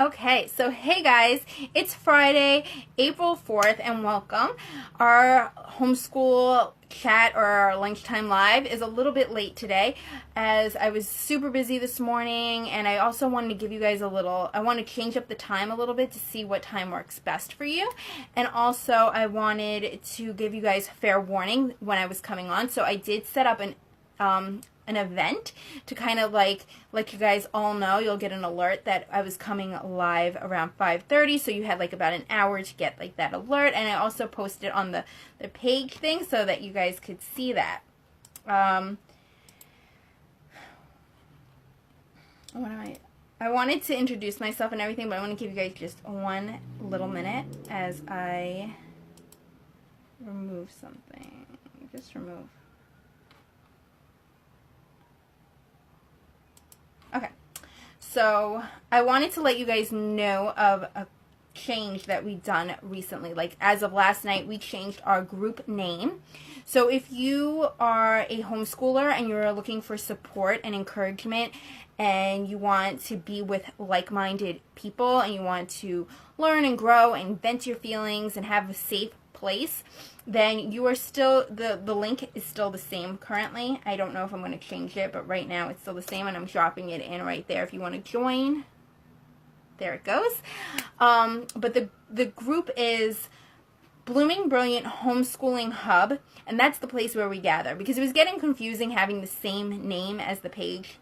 Okay, so hey guys, it's Friday, April 4th, and welcome. Our homeschool chat or our lunchtime live is a little bit late today as I was super busy this morning, and I also wanted to give you guys I want to change up the time a little bit to see what time works best for you. And also I wanted to give you guys fair warning when I was coming on, so I did set up an event to kind of like let you guys all know. You'll get an alert that I was coming live around 5:30, so you had like about an hour to get like that alert. And I also posted on the page thing so that you guys could see that. I wanted to introduce myself and everything, but I want to give you guys just one little minute as I remove something. Just remove. Okay, so I wanted to let you guys know of a change that we've done recently. Like as of last night, we changed our group name. So if you are a homeschooler and you're looking for support and encouragement and you want to be with like-minded people and you want to learn and grow and vent your feelings and have a safe place, then you are still, the link is still the same currently. I don't know if I'm going to change it, but right now it's still the same, and I'm dropping it in right there if you want to join. There it goes. But the group is Blooming Brilliant Homeschooling Hub, and that's the place where we gather, because it was getting confusing having the same name as the page.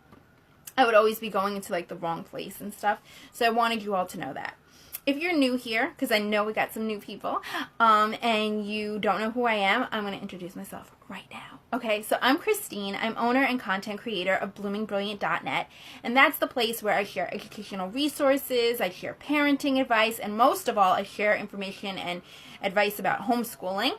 I would always be going into like the wrong place and stuff, so I wanted you all to know that. If you're new here, because I know we got some new people, and you don't know who I am, I'm going to introduce myself right now. Okay, so I'm Christine. I'm owner and content creator of bloomingbrilliant.net, and that's the place where I share educational resources, I share parenting advice, and most of all, I share information and advice about homeschooling.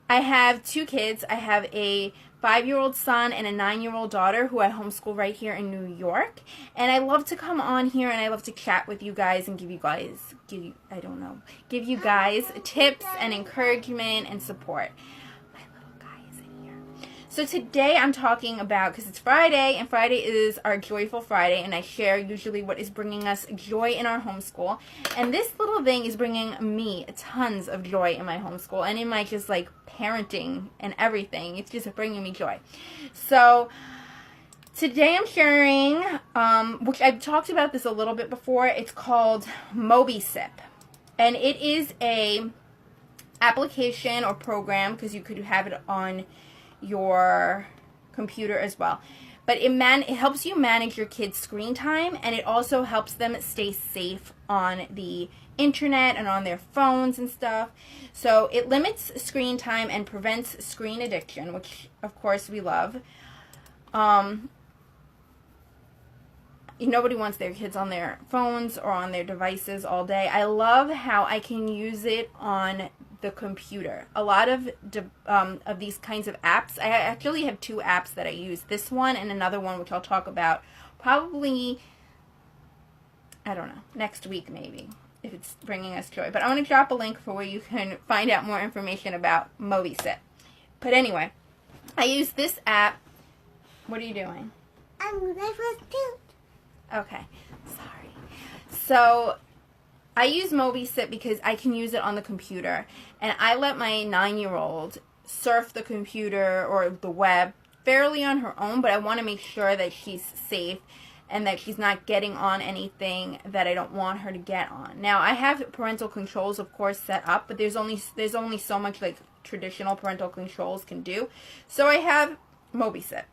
I have two kids. I have a 5-year-old son and a 9-year-old daughter who I homeschool right here in New York. And I love to come on here and I love to chat with you guys and give you guys tips and encouragement and support. My little guy is in here. So today I'm talking about, because it's Friday, and Friday is our Joyful Friday, and I share usually what is bringing us joy in our homeschool. And this little thing is bringing me tons of joy in my homeschool and in my just like parenting and everything. It's just bringing me joy. So today I'm sharing, which I've talked about this a little bit before. It's called MobiSip, and it is a application or program, because you could have it on your computer as well. But it helps you manage your kids' screen time, and it also helps them stay safe on the internet and on their phones and stuff. So it limits screen time and prevents screen addiction, which of course we love. Nobody wants their kids on their phones or on their devices all day. I love how I can use it on the computer. A lot of these kinds of apps, I actually have two apps that I use. This one and another one, which I'll talk about probably, I don't know, next week maybe, if it's bringing us joy. But I'm going to drop a link for where you can find out more information about MobiSip. But anyway, I use this app. What are you doing? Okay, sorry. So I use MobiSip because I can use it on the computer, and I let my 9-year-old surf the computer or the web fairly on her own, but I want to make sure that she's safe and that she's not getting on anything that I don't want her to get on. Now, I have parental controls, of course, set up, but there's only so much like traditional parental controls can do. So I have MobiSip.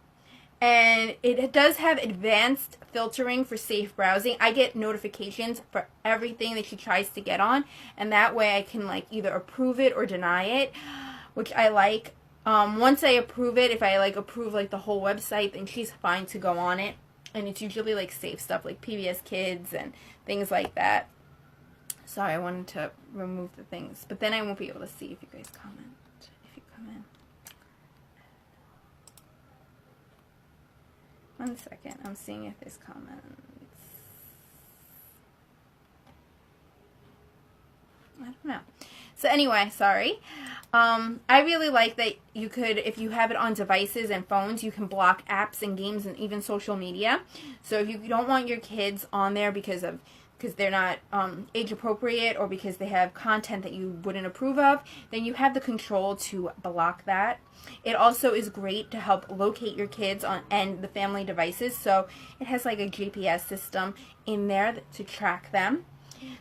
And it does have advanced filtering for safe browsing. I get notifications for everything that she tries to get on, and that way I can like either approve it or deny it, which I like. Once I approve it, if I like approve like the whole website, then she's fine to go on it. And it's usually like safe stuff like PBS Kids and things like that. Sorry, I wanted to remove the things, but then I won't be able to see if you guys comment. If you come in. 1 second, I'm seeing if there's comments. I don't know. So anyway, sorry. I really like that you could, if you have it on devices and phones, you can block apps and games and even social media. So if you don't want your kids on there because they're not age appropriate or because they have content that you wouldn't approve of, then you have the control to block that. It also is great to help locate your kids and the family devices. So it has like a GPS system in there to track them.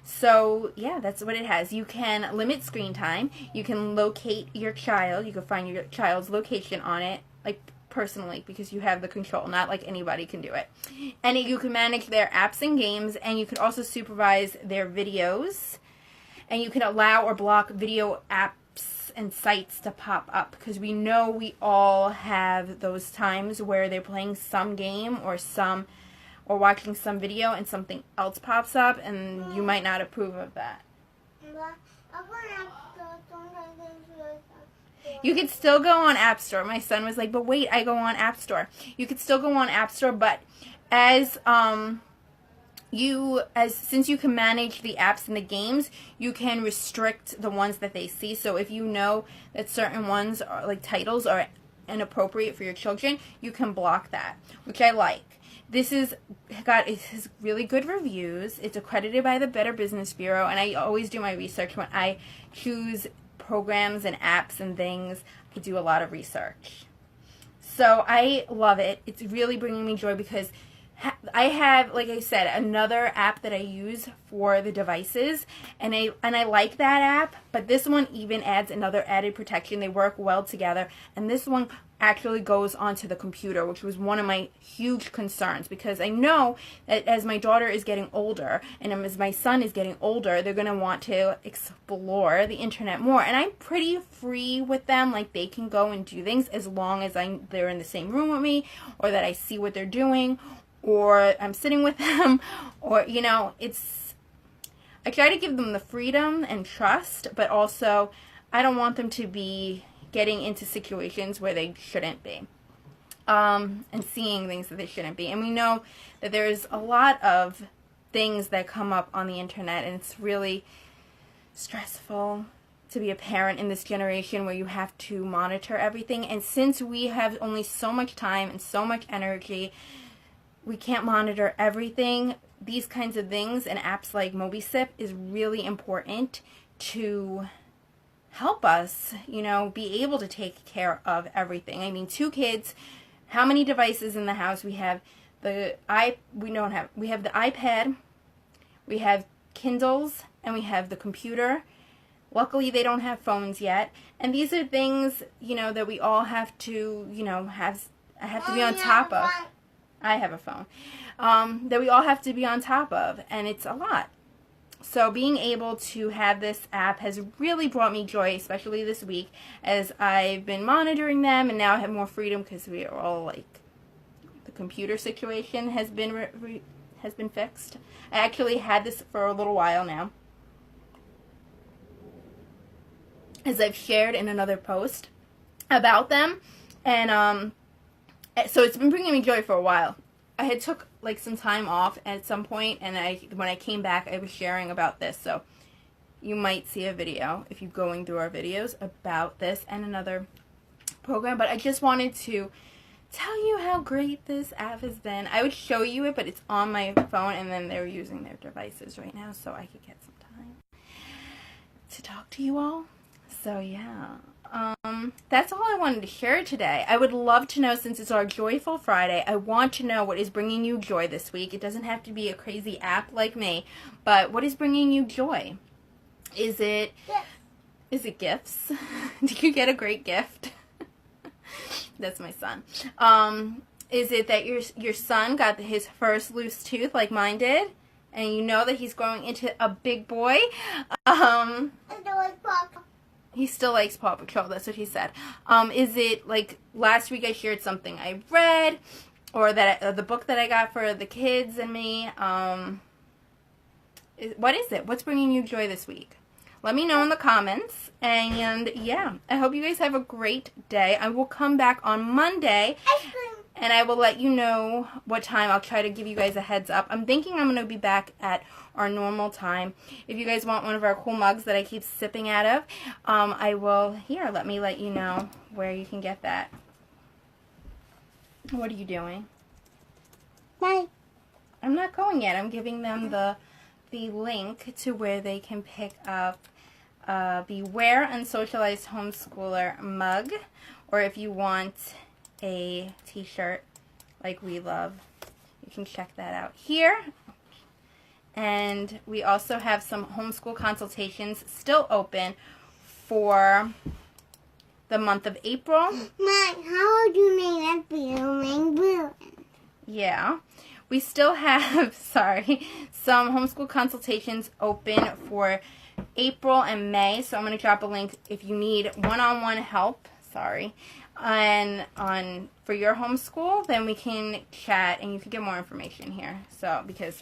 So yeah, that's what it has. You can limit screen time. You can locate your child. You can find your child's location on it, like personally, because you have the control. Not like anybody can do it. And you can manage their apps and games, and you can also supervise their videos. And you can allow or block video apps and sites to pop up, because we know we all have those times where they're playing some game or watching some video and something else pops up and you might not approve of that. You could still go on App Store. My son was like, but wait, I go on App Store. You could still go on App Store, but since you can manage the apps and the games, you can restrict the ones that they see. So if you know that certain ones are like titles are inappropriate for your children, you can block that, which I like. This has really good reviews. It's accredited by the Better Business Bureau, and I always do my research when I choose programs and apps and things. I do a lot of research. So I love it. It's really bringing me joy because I have, like I said, another app that I use for the devices, and I like that app, but this one even adds another added protection. They work well together, and this one actually goes onto the computer, which was one of my huge concerns, because I know that as my daughter is getting older and as my son is getting older, they're going to want to explore the internet more, and I'm pretty free with them. Like, they can go and do things as long as they're in the same room with me, or that I see what they're doing, or I'm sitting with them, or, you know, I try to give them the freedom and trust, but also I don't want them to be getting into situations where they shouldn't be, and seeing things that they shouldn't be. And we know that there's a lot of things that come up on the internet, and it's really stressful to be a parent in this generation where you have to monitor everything. And since we have only so much time and so much energy, we can't monitor everything. These kinds of things and apps like MobiSip is really important to help us, you know, be able to take care of everything. I mean, 2 kids, how many devices in the house? We have we have the iPad, we have Kindles, and we have the computer. Luckily, they don't have phones yet. And these are things, you know, that we all have to, you know, I have to be on top of. I have a phone. That we all have to be on top of, and it's a lot. So being able to have this app has really brought me joy, especially this week, as I've been monitoring them, and now I have more freedom because we are all, like, the computer situation has been fixed. I actually had this for a little while now, as I've shared in another post about them, and so it's been bringing me joy for a while. I had took like some time off at some point, and when I came back, I was sharing about this. So you might see a video if you're going through our videos about this and another program. But I just wanted to tell you how great this app has been. I would show you it, but it's on my phone, and then they're using their devices right now, so I could get some time to talk to you all. So yeah. That's all I wanted to share today. I would love to know, since it's our Joyful Friday, I want to know what is bringing you joy this week. It doesn't have to be a crazy app like me, but what is bringing you joy? Is it gifts? Did you get a great gift? That's my son. Is it that your son got his first loose tooth like mine did? And you know that he's growing into a big boy? He still likes Paw Patrol, that's what he said. Is it like last week I shared something I read, or that the book that I got for the kids and me? What is it? What's bringing you joy this week? Let me know in the comments. And yeah, I hope you guys have a great day. I will come back on Monday And I will let you know what time. I'll try to give you guys a heads up. I'm thinking I'm going to be back at our normal time. If you guys want one of our cool mugs that I keep sipping out of, I will, here, let me let you know where you can get that. What are you doing? Bye. I'm not going yet. I'm giving them the link to where they can pick up Beware Unsocialized Homeschooler mug, or if you want a t-shirt like we love, you can check that out here. And we also have some homeschool consultations still open for the month of April. Mom, how would you name that blue? Yeah. We still have, sorry, some homeschool consultations open for April and May. So I'm going to drop a link if you need one-on-one help, sorry, for your homeschool, then we can chat and you can get more information here. So, because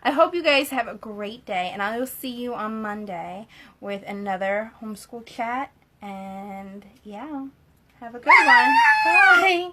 I hope you guys have a great day, and I will see you on Monday with another homeschool chat. And yeah, have a good one. Bye.